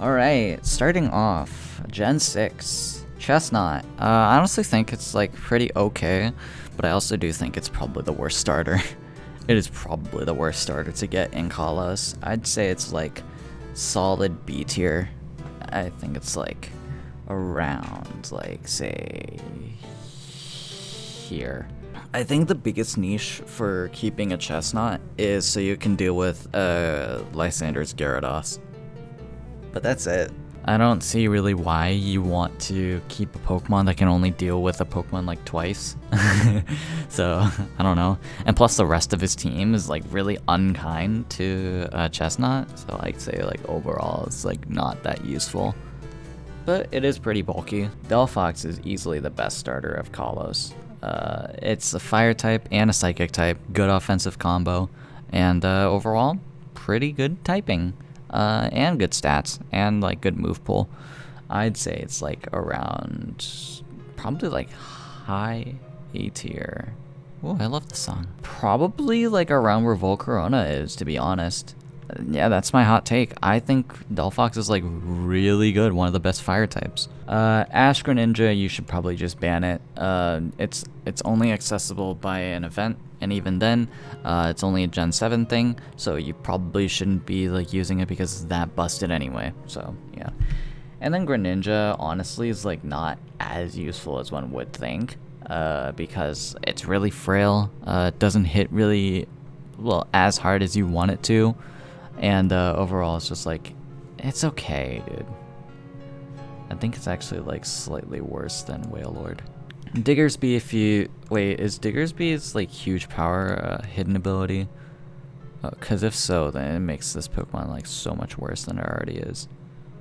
Alright, starting off, Gen 6, Chestnut. I honestly think it's like pretty okay, but I also do think it's probably the worst starter. It is probably the worst starter to get in Kalos. I'd say it's like solid B tier. I think it's like around like say here. I think the biggest niche for keeping a Chestnut is so you can deal with Lysander's Gyarados. But that's it. I don't see really why you want to keep a Pokemon that can only deal with a Pokemon like twice. So, I don't know. And plus the rest of his team is like really unkind to Chestnut. So I'd say like overall it's like not that useful. But it is pretty bulky. Delphox is easily the best starter of Kalos. It's a fire type and a psychic type. Good offensive combo. And overall, pretty good typing. And good stats, and like good move pool. I'd say it's like around, probably like high A tier. Oh, I love the song. Probably like around where Volcarona is, to be honest. Yeah, that's my hot take. I think Delphox is like really good, one of the best fire types. Ash Greninja, you should probably just ban it. It's only accessible by an event, and even then, it's only a Gen 7 thing, so you probably shouldn't be like using it because it's that busted anyway. So yeah. And then Greninja, honestly, is like not as useful as one would think, because it's really frail. It doesn't hit really well as hard as you want it to. And overall, it's just like, it's okay, dude. I think it's actually like slightly worse than Wailord. Diggersby, if you... Wait, is Diggersby's like huge power hidden ability? Because if so, then it makes this Pokemon like so much worse than it already is.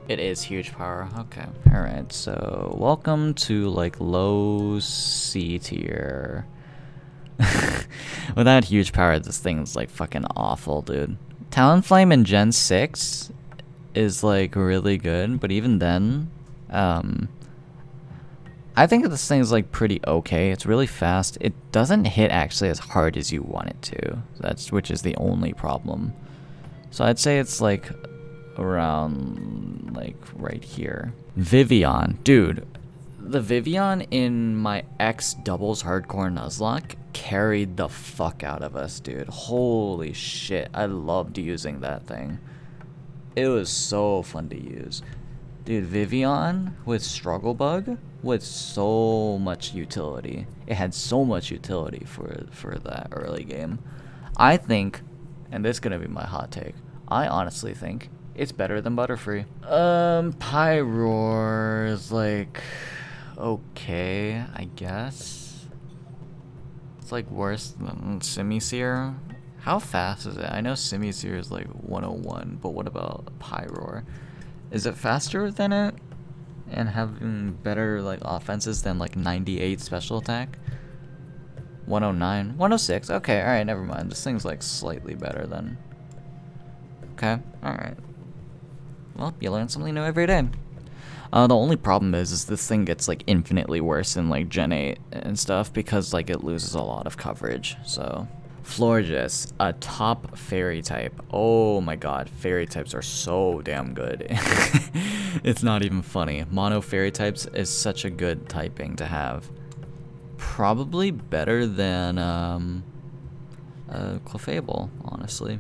It is huge power. Okay. Alright, so welcome to like low C tier. Without huge power, this thing's like fucking awful, dude. Talonflame in Gen 6 is like really good, but even then, I think this thing is like pretty okay. It's really fast. It doesn't hit actually as hard as you want it to. Which is the only problem. So I'd say it's like around like right here. Vivian, dude. The Vivian in my X doubles hardcore Nuzlocke carried the fuck out of us, dude. Holy shit, I loved using that thing. It was so fun to use. Dude, Vivian with Struggle Bug with so much utility. It had so much utility for that early game. I think, and this is gonna be my hot take, I honestly think it's better than Butterfree. Pyroar is like okay, I guess. It's like worse than Simisear. How fast is it? I know Simisear is like 101, but what about Pyroar? Is it faster than it? And having better like offenses than like 98 special attack? 109? 106? Okay, alright, never mind. This thing's like slightly better than... Okay, alright. Well, you learn something new every day. The only problem is this thing gets like infinitely worse in like Gen 8 and stuff because like it loses a lot of coverage, so. Florges, a top fairy type. Oh my god, fairy types are so damn good. It's not even funny. Mono fairy types is such a good typing to have. Probably better than Clefable, honestly.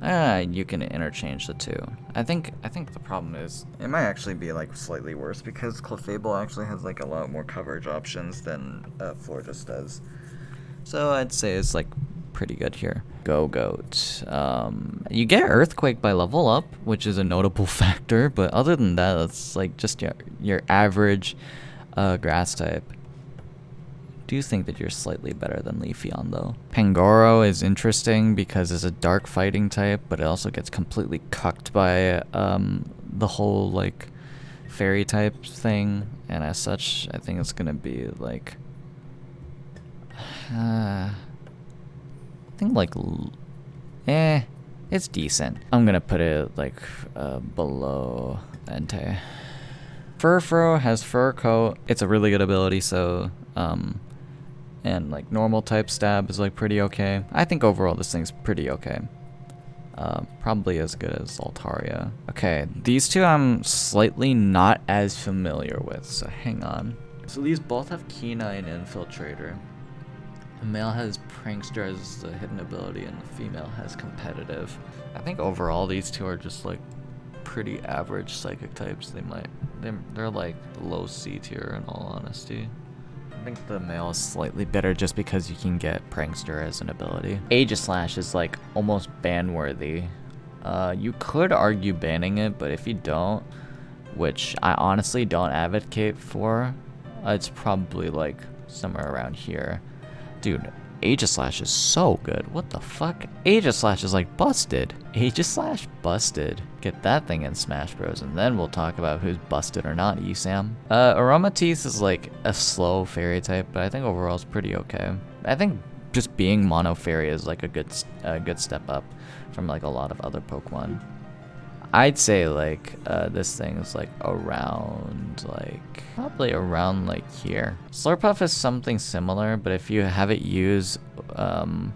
You can interchange the two. I think the problem is it might actually be like slightly worse because Clefable actually has like a lot more coverage options than Florges does. So I'd say it's like pretty good here. Goat. You get Earthquake by level up, which is a notable factor, but other than that, it's like just your average grass type. Do think that you're slightly better than Leafeon though. Pangoro is interesting because it's a dark fighting type, but it also gets completely cucked by the whole like fairy type thing, and as such, I think it's gonna be like I think like it's decent. I'm gonna put it like below Entei. Furfrou has Fur Coat. It's a really good ability, so and like normal type stab is like pretty okay. I think overall this thing's pretty okay. Probably as good as Altaria. Okay, these two I'm slightly not as familiar with, so hang on. So these both have Kina and Infiltrator. The male has Prankster as the hidden ability, and the female has Competitive. I think overall these two are just like pretty average psychic types. They're like low C tier in all honesty. I think the male is slightly better just because you can get Prankster as an ability. Aegislash is like almost ban worthy. You could argue banning it, but if you don't, which I honestly don't advocate for, it's probably like somewhere around here. Dude, Aegislash is so good. What the fuck? Aegislash is like busted. Aegislash busted. Get that thing in Smash Bros. And then we'll talk about who's busted or not, Sam. Aromatisse is like a slow fairy type, but I think overall it's pretty okay. I think just being mono fairy is like a good step up from like a lot of other Pokemon. I'd say like this thing is like around like probably around like here. Slurpuff is something similar, but if you have it use an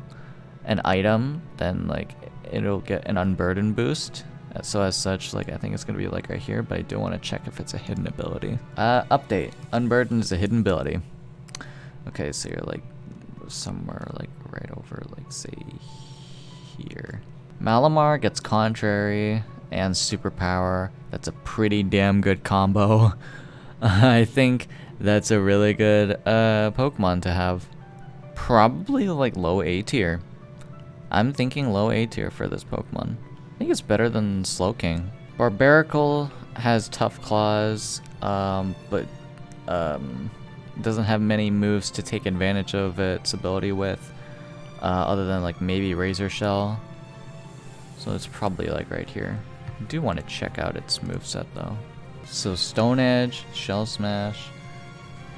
item, then like it'll get an Unburden boost. So as such, like I think it's gonna be like right here, but I do want to check if it's a hidden ability. Update: Unburden is a hidden ability. Okay, so you're like somewhere like right over like say here. Malamar gets Contrary and Superpower. That's a pretty damn good combo. I think that's a really good Pokemon to have. Probably like low A tier. I'm thinking low A tier for this Pokemon. I think it's better than Slowking. Barbaracle has Tough Claws, but doesn't have many moves to take advantage of its ability with, other than like maybe Razor Shell. So it's probably like right here. I do want to check out its moveset though. So Stone Edge, Shell Smash.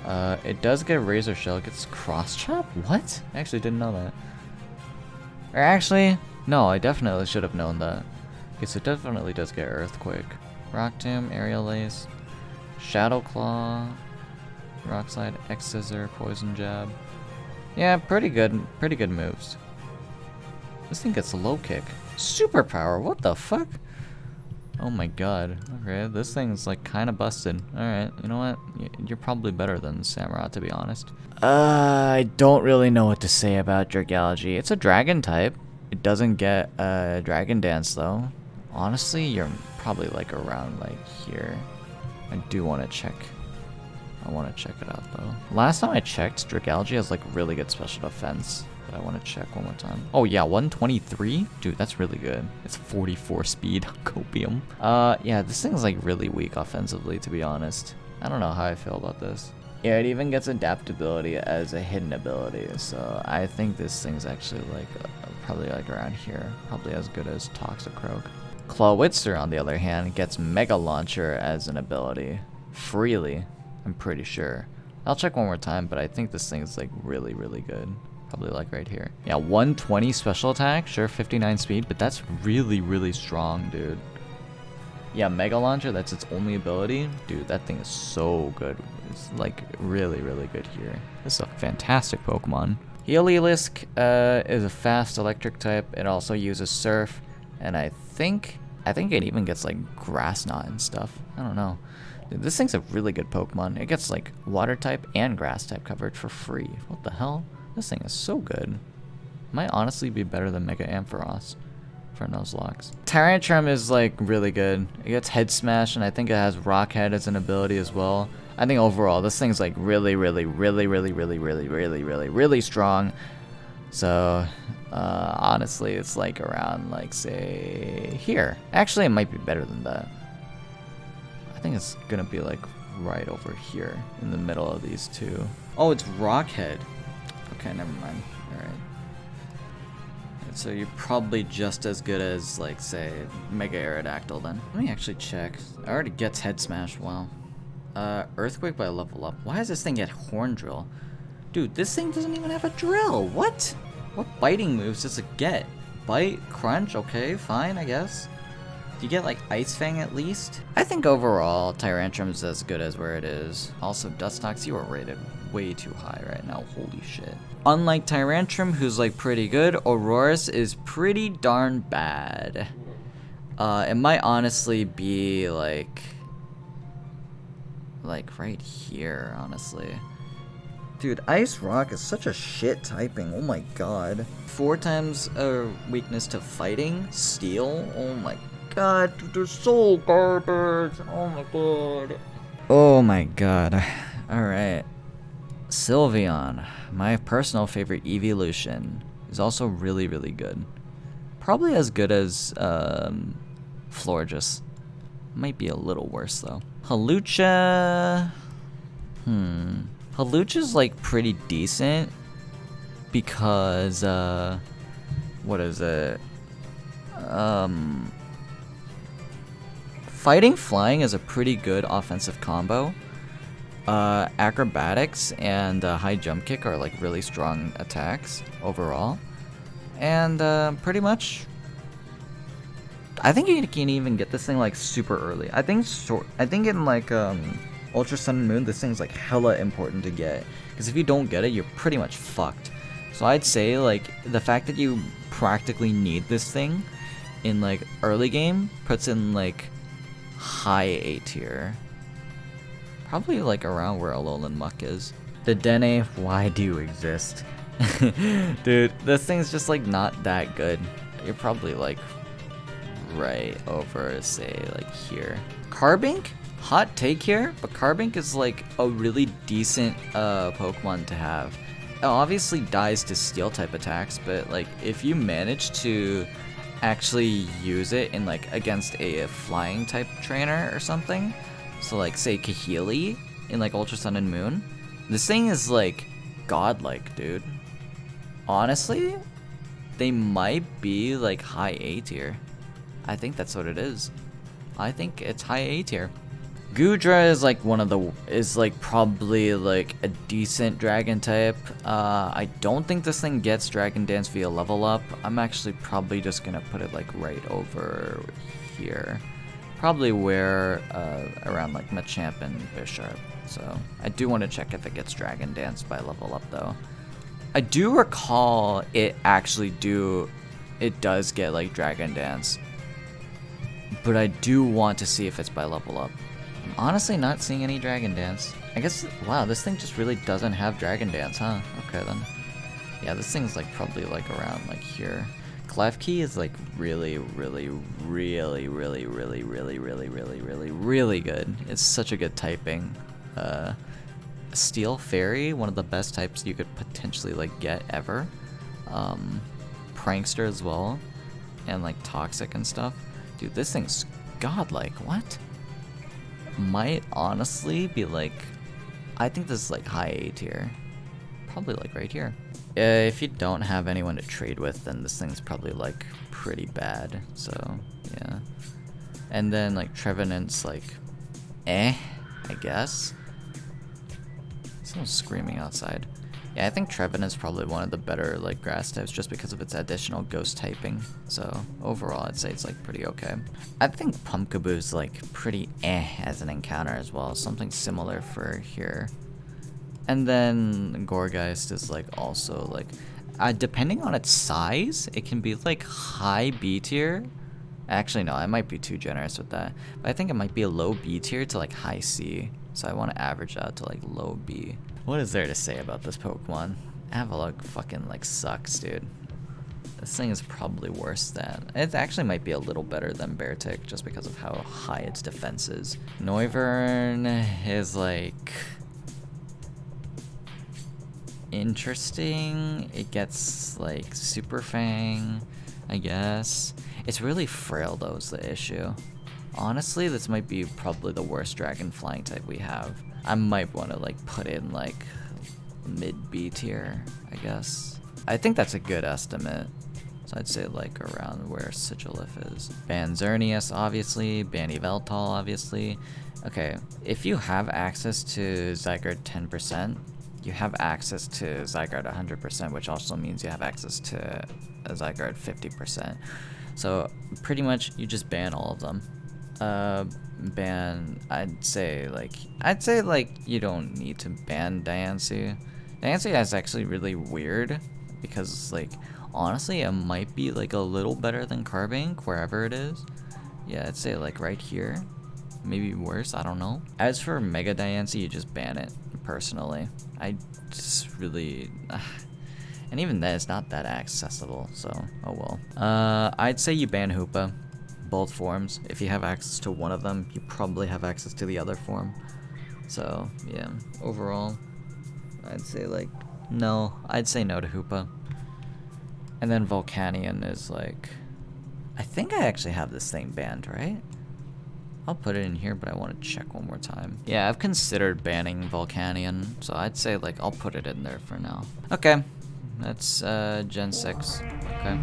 It does get Razor Shell. It gets Cross Chop? What? I actually didn't know that. Or actually, no, I definitely should have known that. Okay, so it definitely does get Earthquake. Rock Tomb, Aerial Ace, Shadow Claw, Rock Slide, X Scissor, Poison Jab. Yeah, pretty good moves. This thing gets a low kick. Superpower, what the fuck? Oh my god. Okay, this thing's like kind of busted. Alright, you know what? You're probably better than Samurott, to be honest. I don't really know what to say about Dragalge. It's a dragon type. It doesn't get Dragon Dance though. Honestly, you're probably like around like here. I do want to check. I want to check it out though. Last time I checked, Dragalge has like really good special defense. But I want to check one more time. Oh yeah, 123? Dude, that's really good. It's 44 speed. Copium. Yeah, this thing's like really weak offensively, to be honest. I don't know how I feel about this. Yeah, it even gets adaptability as a hidden ability, so I think this thing's actually like probably like around here. Probably as good as Toxicroak. Clawitzer, on the other hand, gets Mega Launcher as an ability. Freely, I'm pretty sure. I'll check one more time, but I think this thing's like really, really good. Probably like right here. Yeah, 120 special attack, sure, 59 speed, but that's really, really strong, dude. Yeah, Mega Launcher, that's its only ability. Dude, that thing is so good. It's like really, really good here. This is a fantastic Pokemon. Heliolisk is a fast electric type. It also uses Surf, and I think it even gets like Grass Knot and stuff. I don't know. Dude, this thing's a really good Pokemon. It gets like Water type and Grass type coverage for free. What the hell? This thing is so good. Might honestly be better than Mega Ampharos for Nuzlocke. Tyrantrum is like really good. It gets Head Smash, and I think it has Rock Head as an ability as well. I think overall this thing's like really strong. So honestly, it's like around like say here. Actually, it might be better than that. I think it's gonna be like right over here in the middle of these two. Oh, it's Rock Head. Okay, never mind. Alright. So you're probably just as good as, like, say, Mega Aerodactyl then. Let me actually check. It already gets Head Smash, wow. Earthquake by level up. Why does this thing get Horn Drill? Dude, this thing doesn't even have a drill. What? What biting moves does it get? Bite? Crunch? Okay, fine, I guess. Do you get, like, Ice Fang at least? I think overall, Tyrantrum's as good as where it is. Also, Dustox, you are rated way too high right now. Holy shit. Unlike Tyrantrum, who's like pretty good, Aurorus is pretty darn bad. It might honestly be like right here, honestly. Dude, Ice Rock is such a shit typing. Oh my god. 4 times weakness to fighting. Steel. Oh my god. Dude, they're so garbage. Oh my god. Oh my god. Alright. Sylveon. My personal favorite evolution. Is also really, really good. Probably as good as Florges. Might be a little worse though. Hawlucha. Hawlucha's like pretty decent because what is it? Fighting flying is a pretty good offensive combo. Acrobatics and high jump kick are like really strong attacks overall. And pretty much I think you can even get this thing like super early. I think in like Ultra Sun and Moon, this thing's like hella important to get, because if you don't get it, you're pretty much fucked. So I'd say like the fact that you practically need this thing in like early game puts in like high A tier, probably like around where Alolan Muck is. The Dene, why do you exist? Dude, this thing's just like not that good. You're probably like right over, say like here. Carbink? Hot take here, but Carbink is like a really decent Pokemon to have. It obviously dies to steel type attacks, but like if you manage to actually use it in like against a flying type trainer or something, so like say Kahili in like Ultra Sun and Moon, this thing is like godlike, dude. Honestly, they might be like high A tier. I think that's what it is. I think it's high A tier. Goodra is like probably like a decent dragon type. I don't think this thing gets Dragon Dance via level up. I'm actually probably just gonna put it like right over here. Probably where around like Machamp and Bisharp. So I do want to check if it gets Dragon Dance by level up though. I do recall it does get like Dragon Dance. But I do want to see if it's by level up. I'm honestly not seeing any Dragon Dance. I guess, wow, this thing just really doesn't have Dragon Dance, huh? Okay then. Yeah, this thing's like probably like around like here. Klefki is like really, really, really, really, really, really, really, really, really, really good. It's such a good typing. Steel Fairy, one of the best types you could potentially like get ever. Prankster as well. And like Toxic and stuff. Dude, this thing's godlike. What? Might honestly be like, I think this is like high A tier. Probably like right here. If you don't have anyone to trade with, then this thing's probably like pretty bad. So yeah. And then like Trevenant's like, I guess. Someone's screaming outside. Yeah, I think Trevenant is probably one of the better like grass types just because of its additional ghost typing. So overall, I'd say it's like pretty okay. I think Pumpkaboo's like pretty as an encounter as well. Something similar for here. And then Gourgeist is like also like, depending on its size, it can be like high B tier. Actually, no, I might be too generous with that. But I think it might be a low B tier to like high C. So I want to average out to like low B. What is there to say about this Pokemon? Avalugg fucking like sucks, dude. This thing is probably worse than... It actually might be a little better than Beartic just because of how high its defense is. Noivern is like... interesting. It gets like Super Fang, I guess. It's really frail though is the issue. Honestly, this might be probably the worst dragon flying type we have. I might want to like put in like mid B tier, I guess. I think that's a good estimate. So I'd say like around where Sigilif is. Banzernius, obviously. Bannyveltal, obviously. Okay, if you have access to Zygarde 10%, you have access to Zygarde 100%, which also means you have access to a Zygarde 50%. So pretty much you just ban all of them. ban, I'd say like you don't need to ban Diancie. Diancie is actually really weird because like honestly it might be like a little better than Carbink wherever it is. Yeah, I'd say like right here. Maybe worse, I don't know. As for Mega Diancie, you just ban it, personally. I just really... and even then, it's not that accessible, so oh well. I'd say you ban Hoopa, both forms. If you have access to one of them, you probably have access to the other form. So, yeah, overall, I'd say like, no. I'd say no to Hoopa. And then Volcanion is like... I think I actually have this thing banned, right? I'll put it in here, but I want to check one more time. Yeah, I've considered banning Volcanion, so I'd say, like, I'll put it in there for now. Okay, that's, Gen 6. Okay.